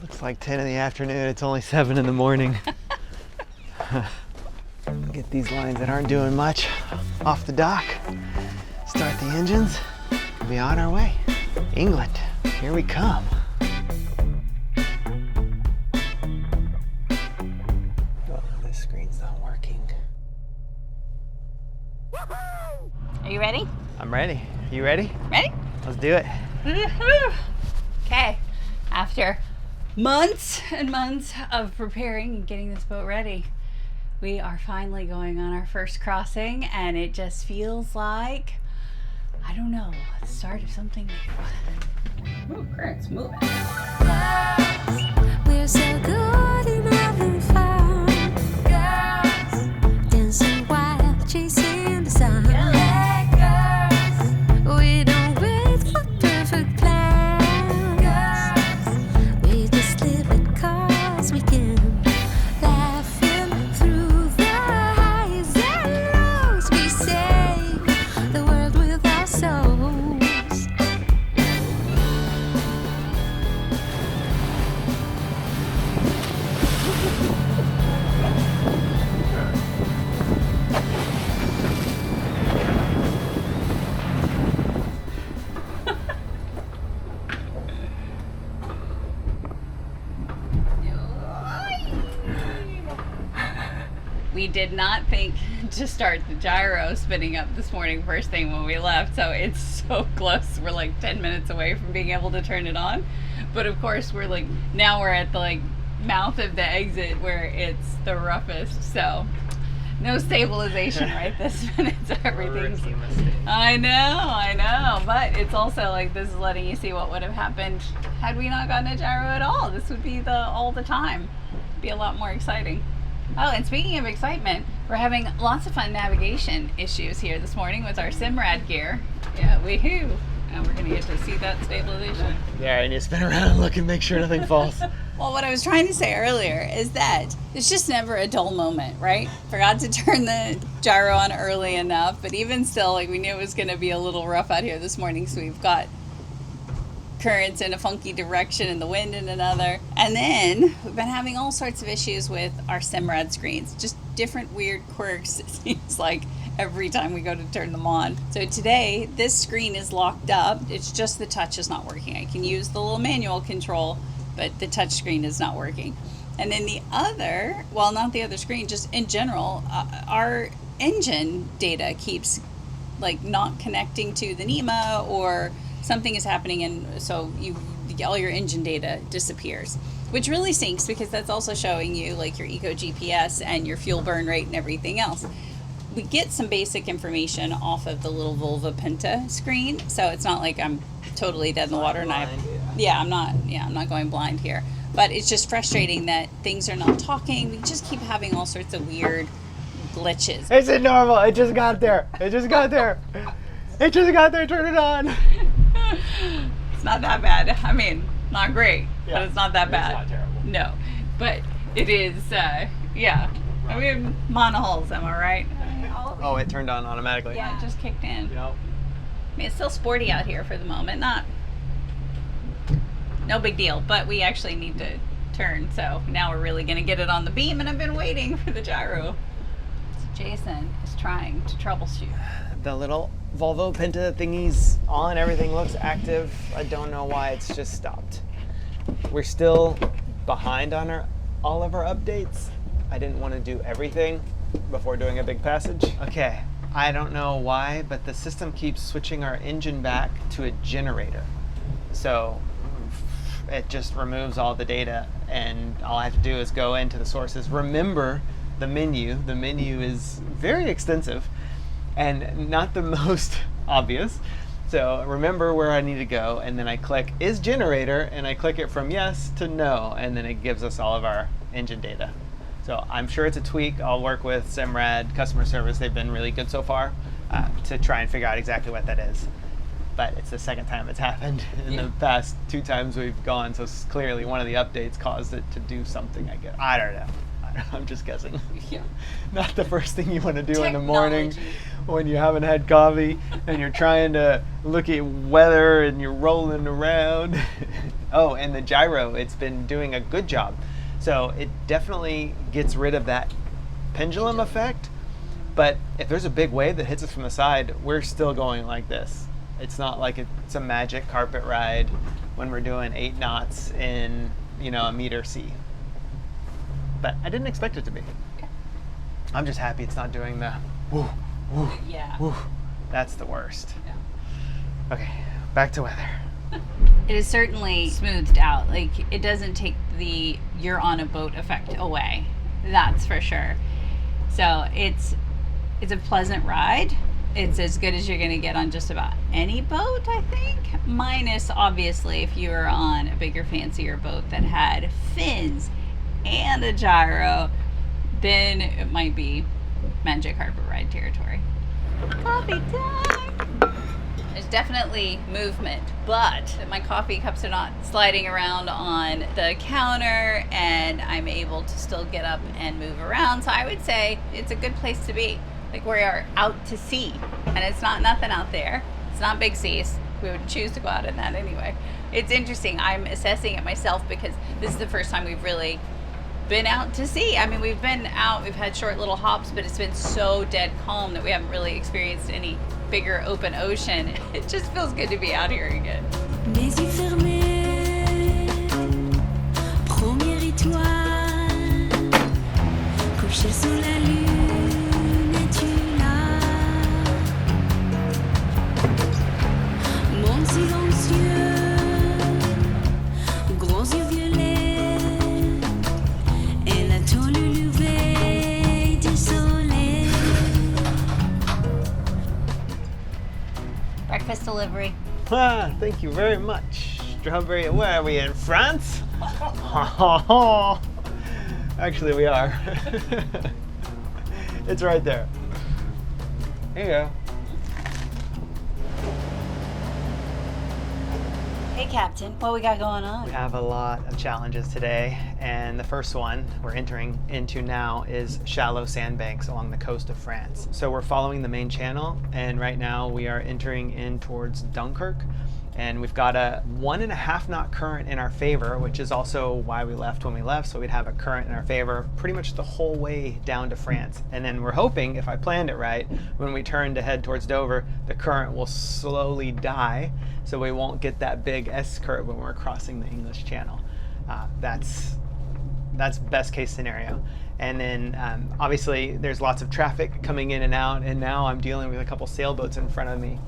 Looks like 10 in the afternoon. It's only 7 in the morning. Get these lines that aren't doing much off the dock. Start the engines. We'll be on our way. England, here we come. Oh, this screen's not working. Are you ready? I'm ready. You ready? Ready? Let's do it. Okay. After months and months of preparing and getting this boat ready, we are finally going on our first crossing, and it just feels like, I don't know, the start of something new. Ooh, current's moving. We're so good in having fun. Girls, dancing wild, chasing the sun. We don't wait for perfect plans. We just live it 'cause we can. Laughing through the highs and lows, we save the world with our souls. We did not think to start the gyro spinning up this morning first thing when we left, so it's so close. We're like 10 minutes away from being able to turn it on. But of course we're like, now we're at the like mouth of the exit where it's the roughest, so no stabilization right this minute, so everything's... I know, but it's also like, this is letting you see what would have happened had we not gotten a gyro at all. This would be all the time. It'd be a lot more exciting. Oh, and speaking of excitement, we're having lots of fun navigation issues here this morning with our Simrad gear. Yeah, woohoo! And we're gonna get to see that stabilization. Yeah, and you spin around and look and make sure nothing falls. Well, what I was trying to say earlier is that it's just never a dull moment, right? Forgot to turn the gyro on early enough, but even still, like, we knew it was gonna be a little rough out here this morning, so we've got currents in a funky direction and the wind in another. And then we've been having all sorts of issues with our Simrad screens, just different weird quirks, it seems like, every time we go to turn them on. So today, this screen is locked up. It's just the touch is not working. I can use the little manual control, but the touch screen is not working. And then the other, well, not the other screen, just in general, our engine data keeps like not connecting to the NEMA, or something is happening, and so all your engine data disappears, which really stinks because that's also showing you like your eco GPS and your fuel burn rate and everything else. We get some basic information off of the little Volvo Penta screen, so it's not like I'm totally dead in the water, and I'm not going blind here. But it's just frustrating that things are not talking. We just keep having all sorts of weird glitches. Is it normal? It just got there. It just got there. It just got there. Turn it on. It's not that bad. I mean, not great, Yeah, but it's not that bad. It's not terrible. No, but it is, yeah. I mean, monohulls, am I right? Oh, it turned on automatically. Yeah, it just kicked in. Yep. I mean, it's still sporty out here for the moment. No big deal, but we actually need to turn, so now we're really going to get it on the beam, and I've been waiting for the gyro. So Jason is trying to troubleshoot. The little Volvo Penta thingy's on. Everything looks active. I don't know why it's just stopped. We're still behind on all of our updates. I didn't want to do everything before doing a big passage. Okay, I don't know why, but the system keeps switching our engine back to a generator. So it just removes all the data, and all I have to do is go into the sources. Remember the menu. The menu is very extensive and not the most obvious. So remember where I need to go, and then I click is generator, and I click it from yes to no, and then it gives us all of our engine data. So I'm sure it's a tweak. I'll work with Simrad customer service. They've been really good so far to try and figure out exactly what that is. But it's the second time it's happened in the past 2 times we've gone, so clearly one of the updates caused it to do something, I guess. I don't know. I'm just guessing. Yeah. Not the first thing you want to do in the morning Technology. when you haven't had coffee and you're trying to look at weather and you're rolling around. Oh, and the gyro, it's been doing a good job. So it definitely gets rid of that pendulum effect. But if there's a big wave that hits us from the side, we're still going like this. It's not like it's a magic carpet ride when we're doing 8 knots in, you know, a meter sea. But I didn't expect it to be. I'm just happy it's not doing the woo, woo, woo. That's the worst. Yeah. Okay, back to weather. It is certainly smoothed out. Like, it doesn't take the you're on a boat effect away. That's for sure. So it's a pleasant ride. It's as good as you're going to get on just about any boat, I think. Minus, obviously, if you were on a bigger, fancier boat that had fins and a gyro, then it might be magic harbor ride territory. Coffee time! There's definitely movement, but my coffee cups are not sliding around on the counter, and I'm able to still get up and move around. So I would say it's a good place to be. Like, we are out to sea, and it's not nothing out there. It's not big seas. We would choose to go out in that anyway. It's interesting. I'm assessing it myself because this is the first time we've really been out to sea. I mean, we've been out, we've had short little hops, but it's been so dead calm that we haven't really experienced any bigger open ocean. It just feels good to be out here again. Les yeux fermés, première étoile, couché sous la lune, es-tu là? Monde silencieux, grands yeux violets, elle attend le lever du soleil. Breakfast delivery. Ah, thank you very much. Strawberry, where are we, in France? Actually, we are. It's right there. Here you go. Hey, Captain, what we got going on? We have a lot of challenges today, and the first one we're entering into now is shallow sandbanks along the coast of France. So we're following the main channel, and right now we are entering in towards Dunkirk, and we've got a 1.5 knot current in our favor, which is also why we left when we left, so we'd have a current in our favor pretty much the whole way down to France. And then we're hoping, if I planned it right, when we turn to head towards Dover, the current will slowly die, so we won't get that big S-curve when we're crossing the English Channel. That's best case scenario. And then obviously there's lots of traffic coming in and out, and now I'm dealing with a couple sailboats in front of me,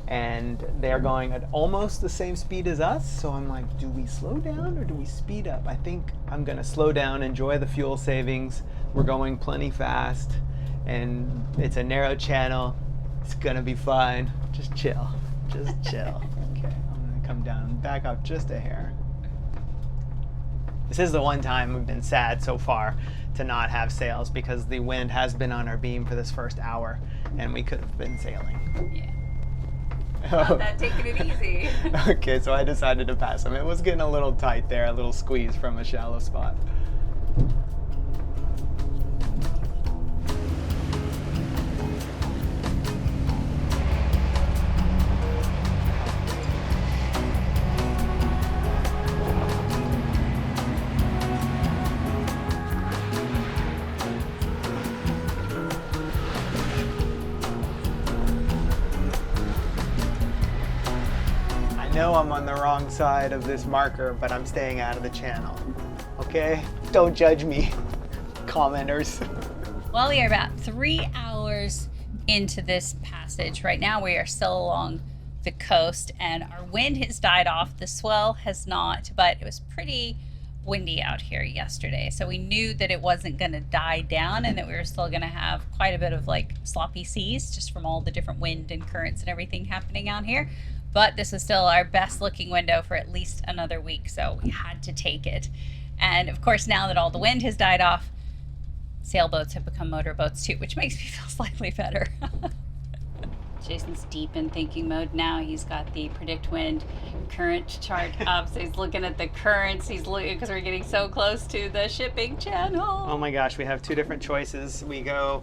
and they're going at almost the same speed as us. So I'm like, do we slow down or do we speed up? I think I'm gonna slow down, enjoy the fuel savings. We're going plenty fast, and it's a narrow channel. It's gonna be fine. Just chill, just chill. Okay, I'm gonna come down and back up just a hair. This is the one time we've been sad so far to not have sails, because the wind has been on our beam for this first hour, and we could have been sailing. Yeah. Not that taking it easy. Okay, so I decided to pass him. It was getting a little tight there, a little squeeze from a shallow spot. I know I'm on the wrong side of this marker, but I'm staying out of the channel. Okay? Don't judge me, commenters. Well, we are about 3 hours into this passage. Right now we are still along the coast, and our wind has died off. The swell has not, but it was pretty windy out here yesterday. So we knew that it wasn't going to die down, and that we were still going to have quite a bit of like sloppy seas just from all the different wind and currents and everything happening out here. But this was still our best looking window for at least another week, so we had to take it. And of course, now that all the wind has died off, sailboats have become motorboats too, which makes me feel slightly better. Jason's deep in thinking mode now. He's got the predict wind current chart up, so he's looking at the currents. He's looking, because we're getting so close to the shipping channel. Oh my gosh, we have two different choices. We go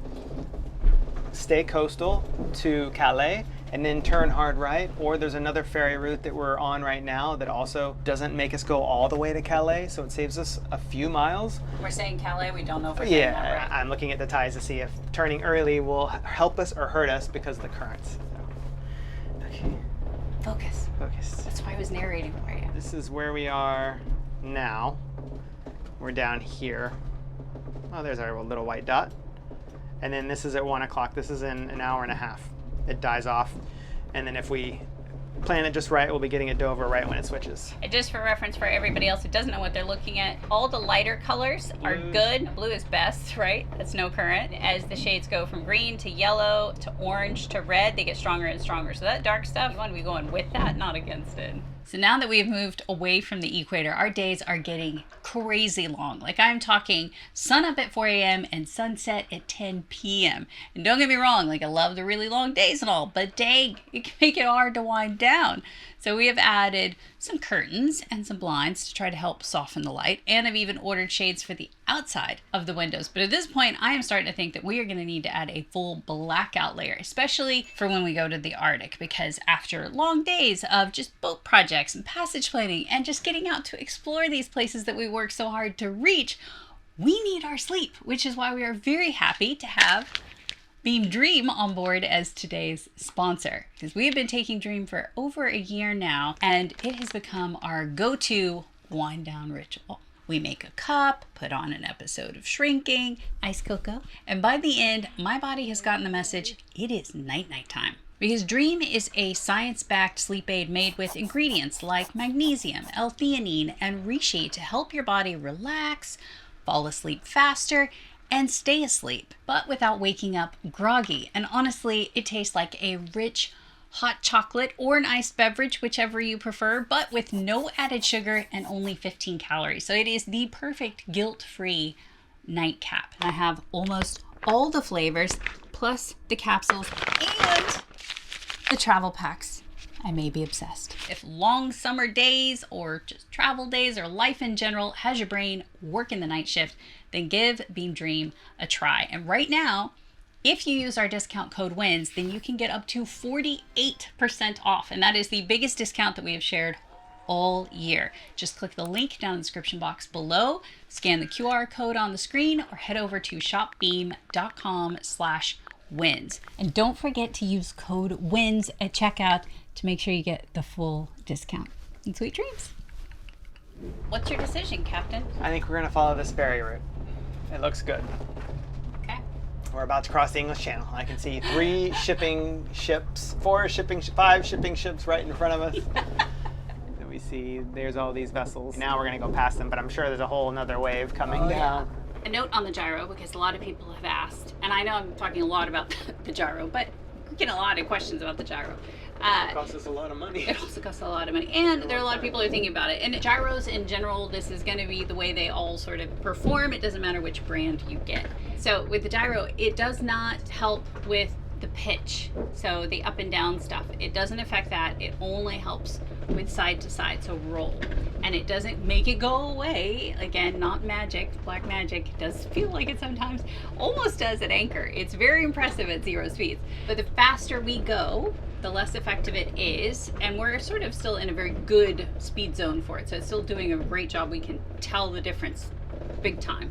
stay coastal to Calais, and then turn hard right. Or there's another ferry route that we're on right now that also doesn't make us go all the way to Calais, so it saves us a few miles. We're saying Calais, we don't know if we're saying that Yeah, right. I'm looking at the tides to see if turning early will help us or hurt us because of the currents. So, okay, Focus. focus. That's why I was narrating for you. This is where we are now. We're down here. Oh, there's our little white dot. And then this is at 1 o'clock. This is in an hour and a half. It dies off. And then if we plan it just right, we'll be getting at Dover right when it switches. And just for reference for everybody else who doesn't know what they're looking at, all the lighter colors are good. Blue is best, right? That's no current. As the shades go from green to yellow to orange to red, they get stronger and stronger. So that dark stuff, you want to be going with that, not against it. So now that we've moved away from the equator, our days are getting crazy long. Like I'm talking sun up at 4 a.m. and sunset at 10 p.m. And don't get me wrong, like I love the really long days and all, but dang, it can make it hard to wind down. So we have added some curtains and some blinds to try to help soften the light. And I've even ordered shades for the outside of the windows. But at this point, I am starting to think that we are going to need to add a full blackout layer, especially for when we go to the Arctic, because after long days of just boat projects and passage planning and just getting out to explore these places that we work so hard to reach, we need our sleep, which is why we are very happy to have Beam Dream on board as today's sponsor, because we have been taking Dream for over a year now, and it has become our go-to wind down ritual. We make a cup, put on an episode of Shrinking, iced cocoa, and by the end, my body has gotten the message, it is night time. Because Dream is a science-backed sleep aid made with ingredients like magnesium, L-theanine, and reishi to help your body relax, fall asleep faster, and stay asleep, but without waking up groggy. And honestly, it tastes like a rich hot chocolate or an iced beverage, whichever you prefer, but with no added sugar and only 15 calories. So it is the perfect guilt-free nightcap. And I have almost all the flavors, plus the capsules and the travel packs. I may be obsessed. If long summer days or just travel days or life in general has your brain working the night shift, then give Beam Dream a try. And right now, if you use our discount code WYNNS, then you can get up to 48% off. And that is the biggest discount that we have shared all year. Just click the link down in the description box below, scan the QR code on the screen, or head over to shopbeam.com/WYNNS. And don't forget to use code WYNNS at checkout to make sure you get the full discount. And sweet dreams. What's your decision, Captain? I think we're gonna follow this ferry route. It looks good. Okay. We're about to cross the English Channel. I can see 5 shipping ships right in front of us. And we see there's all these vessels. Now we're gonna go past them, but I'm sure there's a whole another wave coming down. A note on the gyro, because a lot of people have asked, and I know I'm talking a lot about the gyro, but we're getting a lot of questions about the gyro. It costs us a lot of money. It also costs a lot of money, and there are a lot of people who are thinking about it. And gyros in general, this is going to be the way they all sort of perform. It doesn't matter which brand you get. So with the gyro, it does not help with the pitch, so the up and down stuff. It doesn't affect that. It only helps with side to side, so roll. And it doesn't make it go away. Again, not magic, black magic. It does feel like it sometimes, almost does at anchor. It's very impressive at 0 speeds. But the faster we go, the less effective it is, and we're sort of still in a very good speed zone for it, so it's still doing a great job. We can tell the difference big time,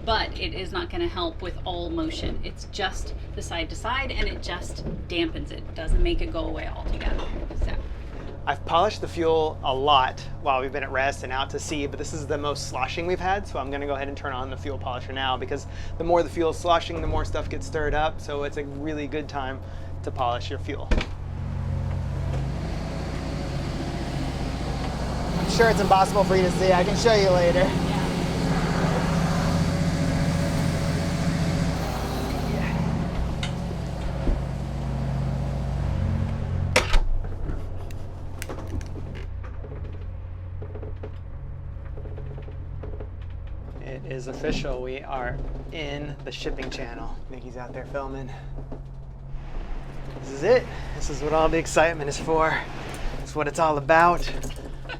but it is not going to help with all motion. It's just the side to side, and it just dampens it. It doesn't make it go away altogether. So I've polished the fuel a lot while we've been at rest and out to sea, but this is the most sloshing we've had, so I'm gonna go ahead and turn on the fuel polisher now, because the more the fuel is sloshing, the more stuff gets stirred up, so it's a really good time to polish your fuel. I'm sure it's impossible for you to see. I can show you later. It is official. We are in the shipping channel. Nikki's out there filming. This is it. This is what all the excitement is for. It's what it's all about.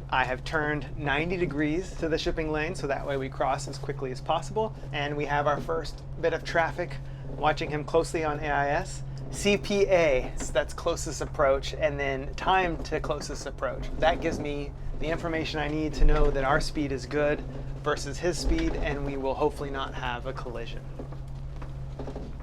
I have turned 90 degrees to the shipping lane, so that way we cross as quickly as possible. And we have our first bit of traffic watching him closely on AIS. CPA, so that's closest approach, and then time to closest approach. That gives me the information I need to know that our speed is good versus his speed, and we will hopefully not have a collision.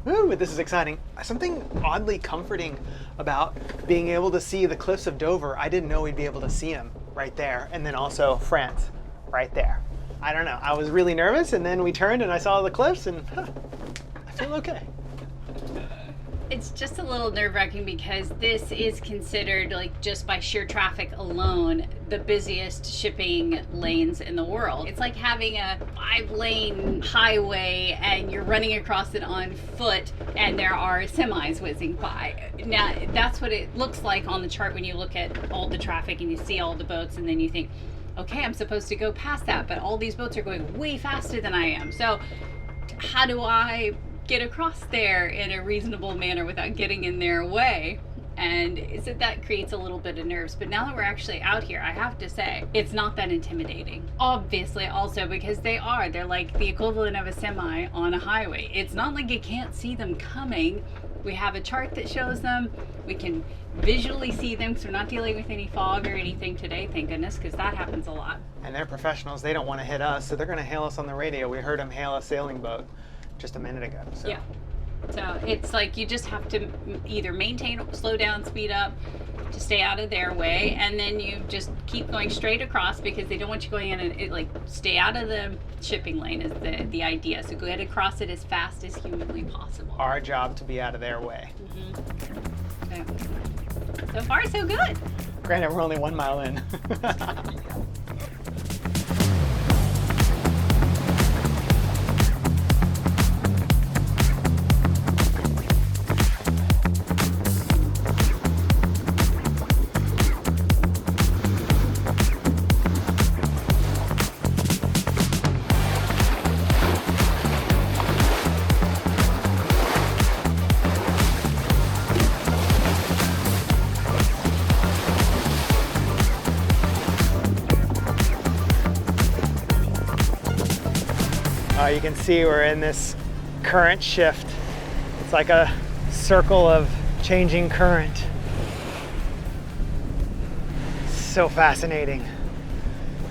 Ooh, but this is exciting. Something oddly comforting about being able to see the cliffs of Dover. I didn't know we'd be able to see them right there, and then also France right there. I don't know, I was really nervous, and then we turned and I saw the cliffs, and I feel okay. It's just a little nerve-wracking because this is considered, like, just by sheer traffic alone, the busiest shipping lanes in the world. It's like having a 5-lane highway and you're running across it on foot and there are semis whizzing by. Now, that's what it looks like on the chart when you look at all the traffic and you see all the boats, and then you think, okay, I'm supposed to go past that, but all these boats are going way faster than I am. So how do I get across there in a reasonable manner without getting in their way? And so that creates a little bit of nerves. But now that we're actually out here, I have to say, it's not that intimidating. Obviously, also because they're like the equivalent of a semi on a highway. It's not like you can't see them coming. We have a chart that shows them. We can visually see them because we're not dealing with any fog or anything today, thank goodness, because that happens a lot. And they're professionals, they don't want to hit us, so they're going to hail us on the radio. We heard them hail a sailing boat just a minute ago. So. Yeah. So it's like you just have to either maintain, slow down, speed up to stay out of their way, and then you just keep going straight across because they don't want you going in and like stay out of the shipping lane is the idea. So go ahead and cross it as fast as humanly possible. Our job to be out of their way. So far, so good. Granted, we're only 1 mile in. You can see we're in this current shift. It's like a circle of changing current. So fascinating.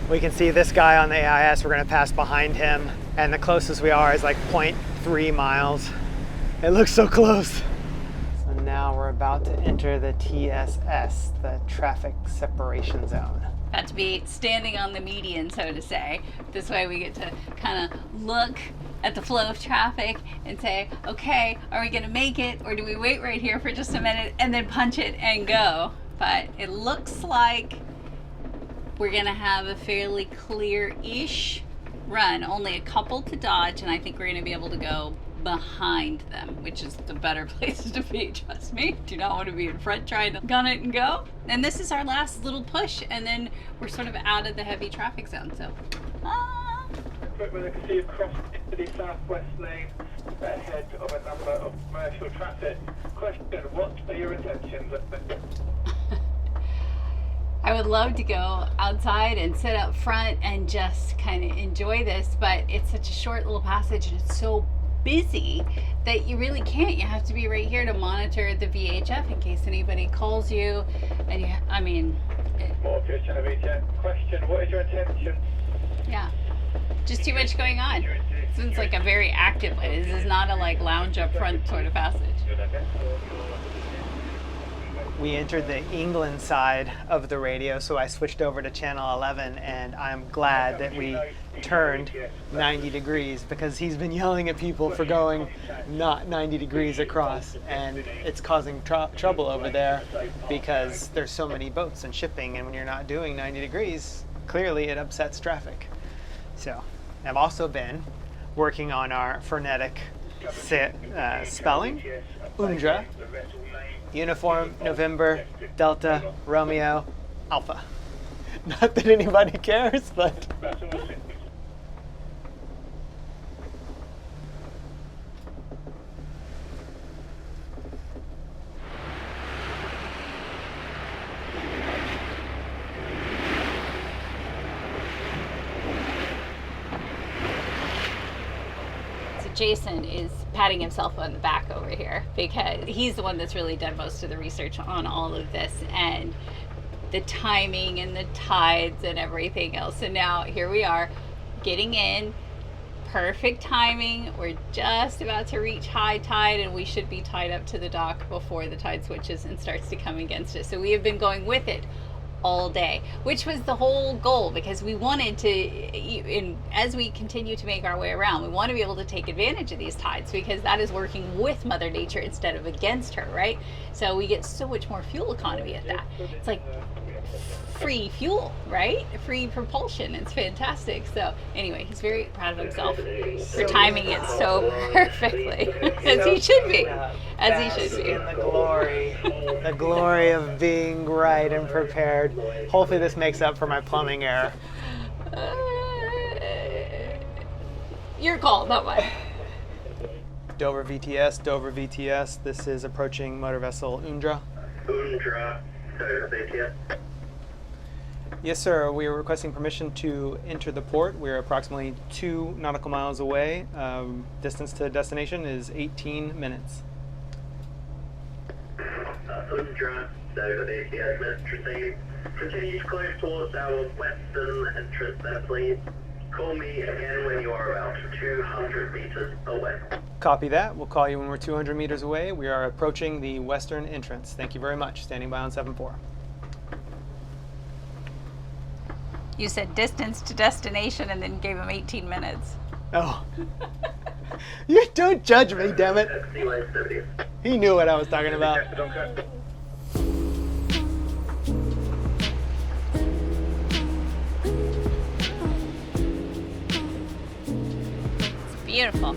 We can see this guy on the AIS, we're gonna pass behind him, and the closest we are is like 0.3 miles. It looks so close. So now we're about to enter the TSS, the traffic separation zone. About to be standing on the median, so to say. This way we get to kind of look at the flow of traffic and say, okay, are we gonna make it, or do we wait right here for just a minute and then punch it and go? But it looks like we're gonna have a fairly clear-ish run, only a couple to dodge, and I think we're gonna be able to go behind them, which is the better place to be, trust me. Do not want to be in front trying to gun it and go. And this is our last little push, and then we're sort of out of the heavy traffic zone, so. Quick, I can see you cross into the southwest lane ahead of a number of commercial traffic. Question, what are your intentions? I would love to go outside and sit up front and just kind of enjoy this, but it's such a short little passage and it's so busy that you really can't. You have to be right here to monitor the VHF in case anybody calls you. And Question, what is your intention? Yeah, just too much going on. This one's like a very active way. This is not a like lounge up front sort of passage. We entered the England side of the radio, so I switched over to channel 11, and I'm glad that we turned 90 degrees because he's been yelling at people for going not 90 degrees across, and it's causing trouble over there because there's so many boats and shipping, and when you're not doing 90 degrees, clearly it upsets traffic. So I've also been working on our phonetic spelling. Undra, Uniform, November, Delta, Romeo, Alpha. Not that anybody cares, but... Jason is patting himself on the back over here because he's the one that's really done most of the research on all of this and the timing and the tides and everything else. And now here we are getting in. Perfect timing. We're just about to reach high tide and we should be tied up to the dock before the tide switches and starts to come against us. So we have been going with it all day, which was the whole goal, because we wanted to, as we continue to make our way around, we want to be able to take advantage of these tides, because that is working with Mother Nature instead of against her, right? So we get so much more fuel economy at that. It's like free fuel, right? Free propulsion. It's fantastic. So anyway, he's very proud of himself for timing it so perfectly, as he should be, as he should be. In the glory of being right and prepared. Hopefully this makes up for my plumbing error. Your call, not mine. Dover VTS. This is approaching motor vessel Undra. Undra, Dover VTS. Yes, sir. We are requesting permission to enter the port. We're approximately 2 nautical miles away. Distance to destination is 18 minutes. Undra, Dover VTS, message received. Continue to close towards our western entrance there, please. Call me again when you are about 200 meters away. Copy that. We'll call you when we're 200 meters away. We are approaching the western entrance. Thank you very much. Standing by on 7-4. You said distance to destination and then gave him 18 minutes. Oh. You don't judge me, damn it. Seaway 70. He knew what I was talking about. It's beautiful.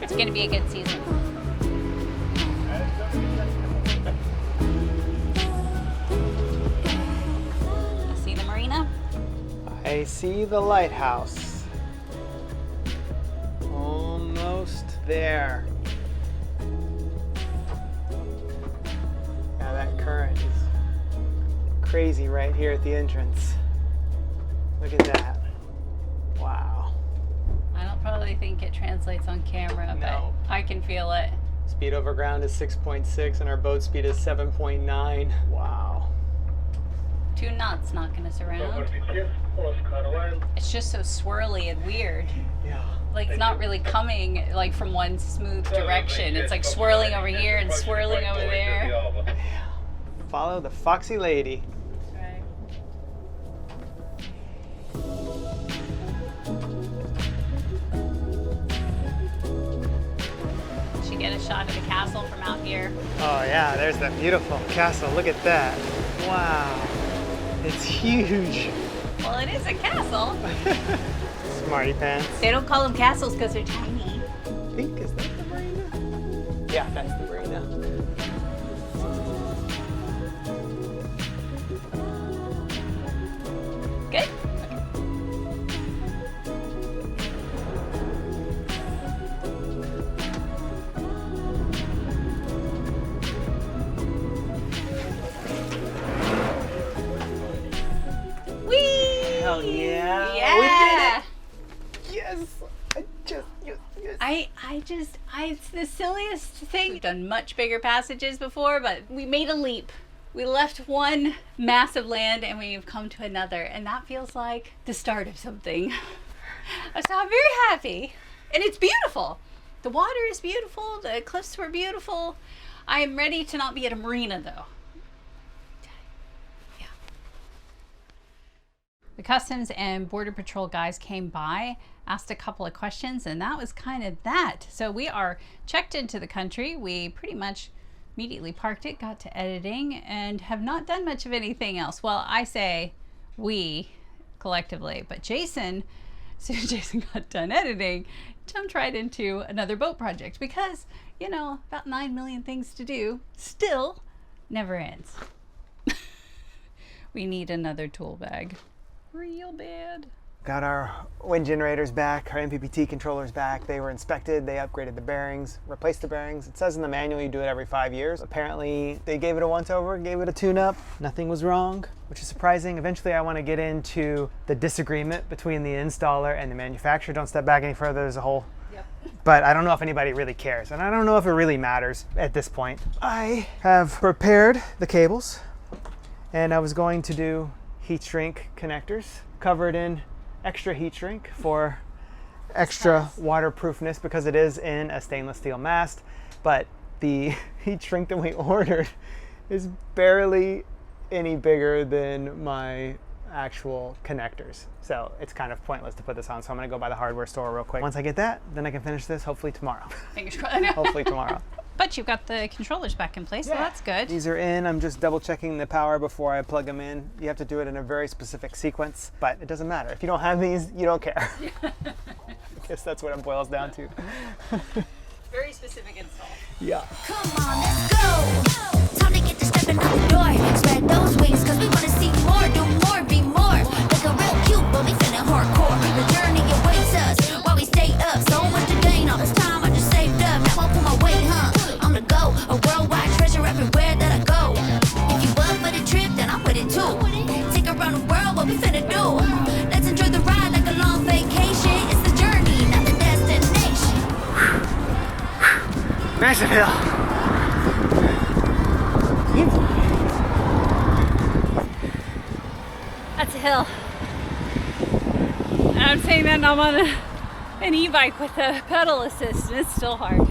It's going to be a good season. See the marina? I see the lighthouse. Almost there. Yeah, that current is crazy right here at the entrance. Look at that. Wow. I don't probably think it translates on camera, No. but I can feel it. Speed over ground is 6.6 and our boat speed is 7.9. Wow. 2 knots knocking us around. It's just so swirly and weird. Yeah. Like it's not really coming like from one smooth direction. It's like swirling over here and swirling over there. Follow the foxy lady. Right. Should get a shot of the castle from out here. Oh yeah, there's the beautiful castle. Look at that. Wow. It's huge. Well, it is a castle. Smarty pants. They don't call them castles because they're tiny. I think, is that the marina? Yeah, that's the marina. Good. Whee! Hell yeah. Yeah. We did it. Yes. It's the silliest thing. We've done much bigger passages before, but we made a leap. We left one massive land and we've come to another, and that feels like the start of something. So I'm very happy, and it's beautiful. The water is beautiful, the cliffs were beautiful. I am ready to not be at a marina though. Yeah. The Customs and Border Patrol guys came by, asked a couple of questions, and that was kind of that. So we are checked into the country. We pretty much immediately parked it, got to editing, and have not done much of anything else. Well, I say we collectively, but Jason, as soon as Jason got done editing, jumped right into another boat project because, you know, about 9 million things to do still never ends. We need another tool bag real bad. Got our wind generators back, our MPPT controllers back. They were inspected, they upgraded the bearings, replaced the bearings. It says in the manual you do it every 5 years. Apparently they gave it a once over, gave it a tune up. Nothing was wrong, which is surprising. Eventually I want to get into the disagreement between the installer and the manufacturer. Don't step back any further, there's a hole. But I don't know if anybody really cares, and I don't know if it really matters at this point. I have prepared the cables, and I was going to do heat shrink connectors covered in extra heat shrink for extra waterproofness because it is in a stainless steel mast, but the heat shrink that we ordered is barely any bigger than my actual connectors. So it's kind of pointless to put this on. So I'm gonna go by the hardware store real quick. Once I get that, then I can finish this hopefully tomorrow. Fingers crossed. Hopefully tomorrow. But you've got the controllers back in place, so that's good. These are in. I'm just double checking the power before I plug them in. You have to do it in a very specific sequence, but it doesn't matter. If you don't have these, you don't care. I guess that's what it boils down to. Very specific install. Yeah. Come on, let's go. Time to get to stepping out the door. Spread those wings, cause we wanna see more, do more, be more. Like a real cute, but we feeling hardcore. The journey awaits us while we stay up. So much to gain all this time I just saved up. Now I pull my weight, on the go. A worldwide treasure everywhere that I go. If you up for the trip, then I'm with it too. Take around the world, what we finna do. Let's enjoy the ride like a long vacation. It's the journey, not the destination. Massive hill. That's a hill. And I'm saying that I'm on an e-bike with a pedal assist, and it's still hard.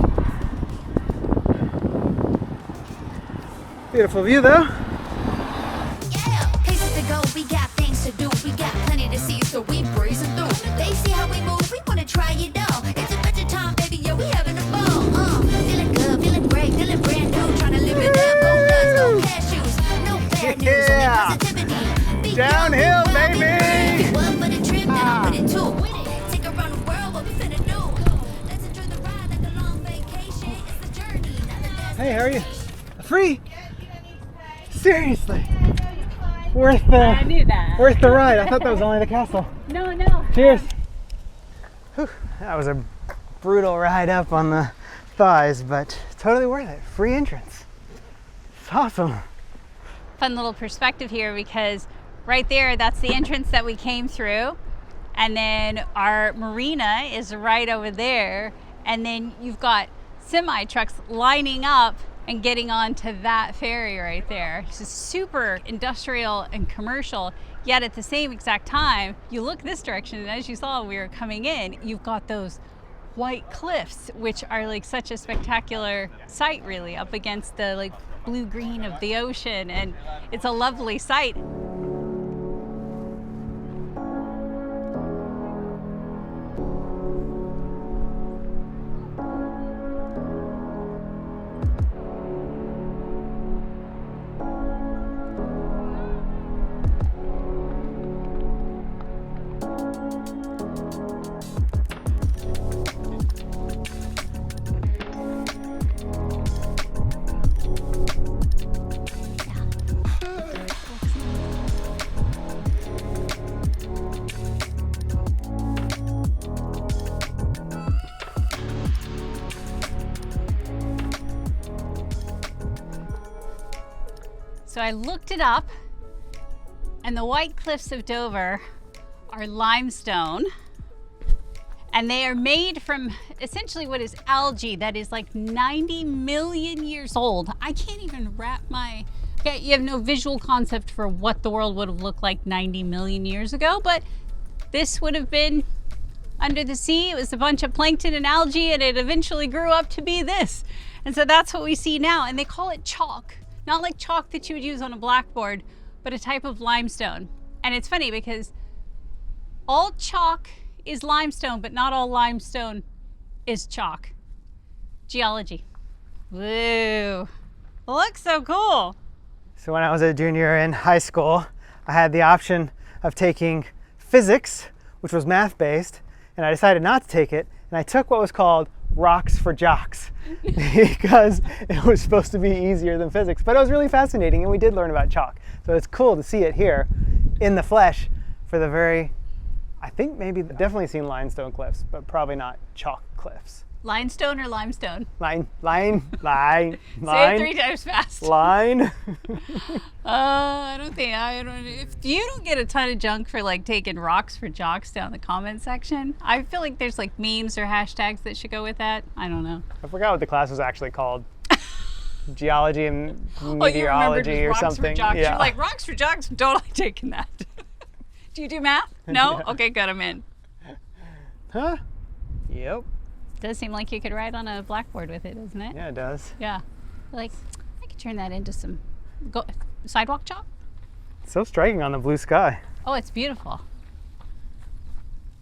Beautiful view though. Yeah, places to go, we got things to do. We got plenty to see, so we breezing through. They see how we move, we wanna try it out. It's adventure time, baby, yeah, we having a ball. Feeling good, feeling great, feeling brand new. Trying to live it up, no nuts, no cashews, no bad news, Yeah. only positivity. Be Downhill, careful, baby. If you up for the trip, then I'm with it too. Take around the world, what we finna do. Let's enjoy the ride like a long vacation. It's the journey, not the destination. Hey, how are you? Free? Seriously? Worth I the knew that. worth the ride. I thought that was only the castle. No. Cheers. Whew, that was a brutal ride up on the thighs, but totally worth it. Free entrance. It's awesome. Fun little perspective here because right there, that's the entrance that we came through. And then our marina is right over there. And then you've got semi trucks lining up and getting onto that ferry right there. It's just super industrial and commercial, yet at the same exact time, you look this direction, and as you saw when we were coming in, you've got those white cliffs, which are like such a spectacular sight really, up against the like blue-green of the ocean, and it's a lovely sight. So I looked it up, and the White Cliffs of Dover are limestone, and they are made from essentially what is algae that is like 90 million years old. I can't even wrap my, okay, you have no visual concept for what the world would have looked like 90 million years ago, but this would have been under the sea. It was a bunch of plankton and algae, and it eventually grew up to be this. And so that's what we see now, and they call it chalk. Not like chalk that you would use on a blackboard, but a type of limestone. And it's funny because all chalk is limestone, but not all limestone is chalk. Geology. Woo. Looks so cool. So when I was a junior in high school, I had the option of taking physics, which was math-based, and I decided not to take it, and I took what was called rocks for jocks because it was supposed to be easier than physics, but it was really fascinating, and we did learn about chalk. So it's cool to see it here in the flesh for the very I think maybe definitely seen limestone cliffs, but probably not chalk cliffs. Limestone or limestone? Line. Say it 3 times fast. Line. I don't. If you don't get a ton of junk for like taking rocks for jocks down the comment section, I feel like there's like memes or hashtags that should go with that. I don't know. I forgot what the class was actually called. Geology and Oh, you remembered meteorology it or was rocks something. for jocks. Yeah. You're like, rocks for jocks? I'm totally taking that. Do you do math? No? Yeah. Okay, good, I'm in. Huh? Yep. Does seem like you could write on a blackboard with it, doesn't it? Yeah, it does. Yeah. Like, I could turn that into some sidewalk chalk. So striking on the blue sky. Oh, it's beautiful.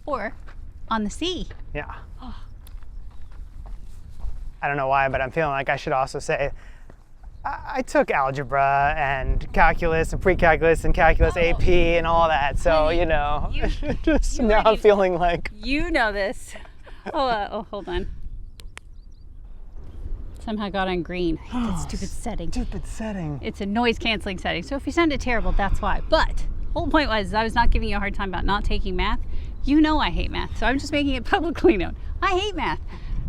Or on the sea. Yeah. I don't know why, but I'm feeling like I should also say I took algebra and calculus and pre-calculus and calculus AP and all that. So, you know, just now I'm feeling like. You know this. Oh, hold on. Somehow got on green. I hate that stupid setting. Stupid setting. It's a noise canceling setting. So if you sounded terrible, that's why. But whole point was I was not giving you a hard time about not taking math. You know I hate math. So I'm just making it publicly known. I hate math.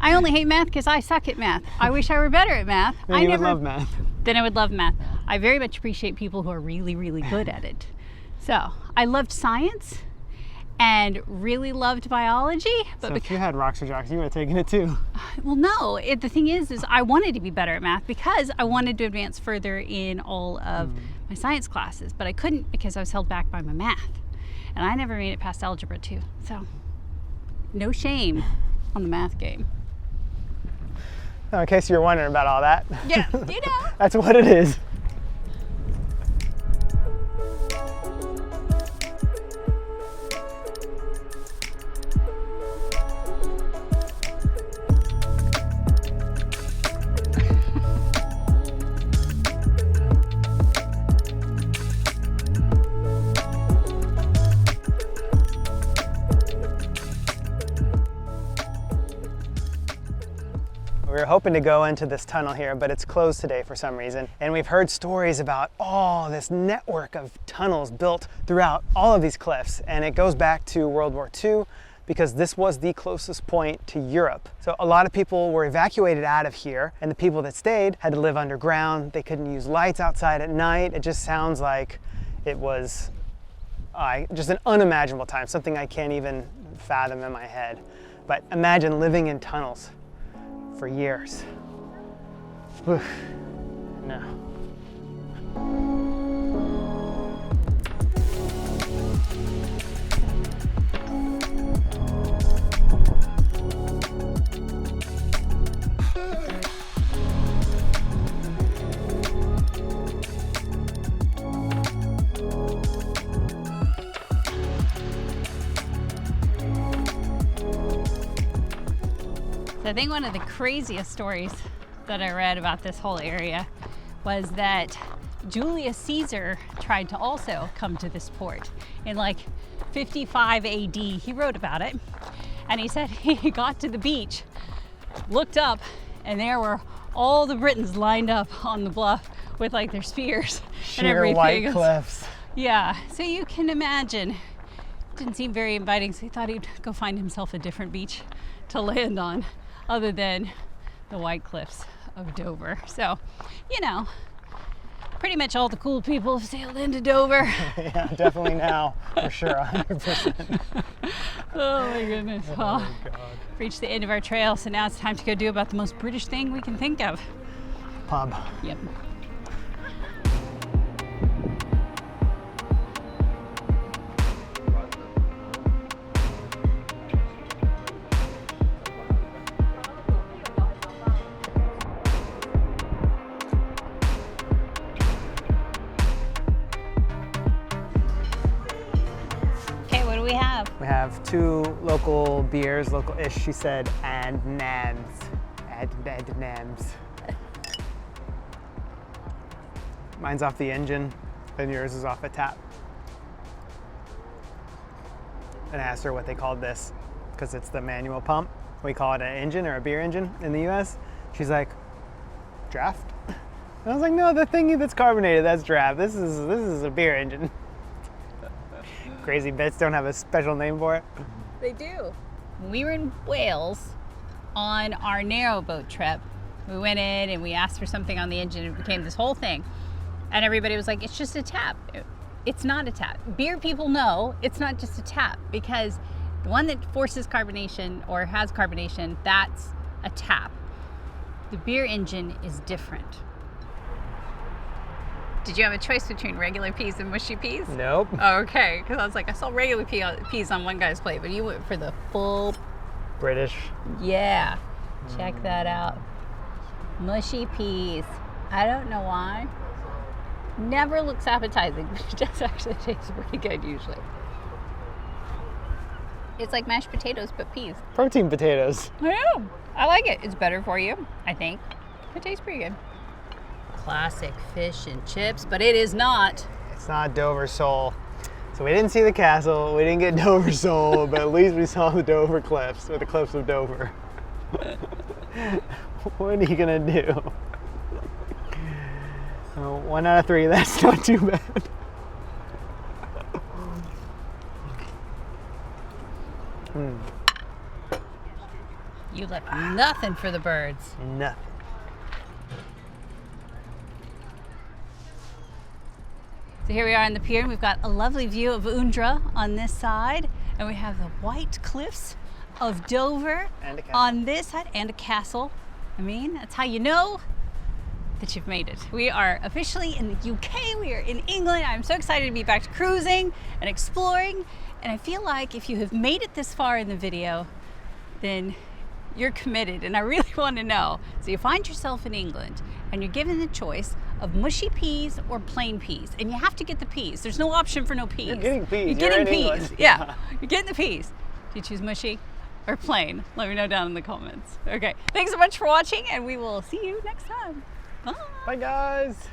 I only hate math because I suck at math. I wish I were better at math. Then you would love math. Then I would love math. I very much appreciate people who are really, really good at it. So I loved science and really loved biology. But So if you had rocks or jocks, you would have taken it too. well, no. The thing is I wanted to be better at math because I wanted to advance further in all of my science classes, but I couldn't because I was held back by my math. And I never made it past algebra 2. So no shame on the math game. Oh, in case you were wondering about all that. Yeah, you know. That's what it is. We were hoping to go into this tunnel here, but it's closed today for some reason. And we've heard stories about this network of tunnels built throughout all of these cliffs. And it goes back to World War II because this was the closest point to Europe. So a lot of people were evacuated out of here, and the people that stayed had to live underground. They couldn't use lights outside at night. It just sounds like it was just an unimaginable time, something I can't even fathom in my head. But imagine living in tunnels for years. Oof. No. So I think one of the craziest stories that I read about this whole area was that Julius Caesar tried to also come to this port in like 55 AD. He wrote about it, and he said he got to the beach, looked up, and there were all the Britons lined up on the bluff with like their spears and Sheer everything. white cliffs. Yeah, so you can imagine. Didn't seem very inviting, so he thought he'd go find himself a different beach to land on other than the white cliffs of Dover. So, you know, pretty much all the cool people have sailed into Dover. Yeah, definitely now, for sure, 100%. Oh my goodness. Well, reached the end of our trail, so now it's time to go do about the most British thing we can think of. Pub. Yep. We have 2 local beers, local-ish, she said, and nams. And nams. Mine's off the engine, and yours is off a tap. And I asked her what they called this, because it's the manual pump. We call it an engine or a beer engine in the US. She's like, draft? And I was like, no, the thingy that's carbonated, that's draft. This is a beer engine. crazy bits don't have a special name for it. They do. When we were in Wales on our narrowboat trip, we went in and we asked for something on the engine. It became this whole thing. And everybody was like, it's just a tap. It's not a tap. Beer people know it's not just a tap, because the one that forces carbonation or has carbonation, that's a tap. The beer engine is different. Did you have a choice between regular peas and mushy peas? Nope. Oh, okay, because I was like, I saw regular peas on one guy's plate, but you went for the full. British. Yeah, check that out. Mushy peas. I don't know why. Never looks appetizing, but it does actually taste pretty good usually. It's like mashed potatoes, but peas. Protein potatoes. I know. I like it. It's better for you, I think. It tastes pretty good. Classic fish and chips, but it is not. It's not Dover sole. So we didn't see the castle, we didn't get Dover sole, but at least we saw the Dover cliffs, or the cliffs of Dover. What are you gonna do? Oh, 1 out of 3, that's not too bad. You left nothing for the birds. Nothing. So here we are on the pier, and we've got a lovely view of Undra on this side, and we have the white cliffs of Dover And a castle. on this side, and a castle. I mean, that's how you know that you've made it. We are officially in the UK, we are in England. I'm so excited to be back to cruising and exploring, and I feel like if you have made it this far in the video, then you're committed, and I really want to know. So you find yourself in England, and you're given the choice of mushy peas or plain peas, and you have to get the peas. There's no option for no peas. You're getting peas. You're getting in peas. England. Yeah, you're getting the peas. Do you choose mushy or plain? Let me know down in the comments. Okay, thanks so much for watching, and we will see you next time. Bye. Bye guys.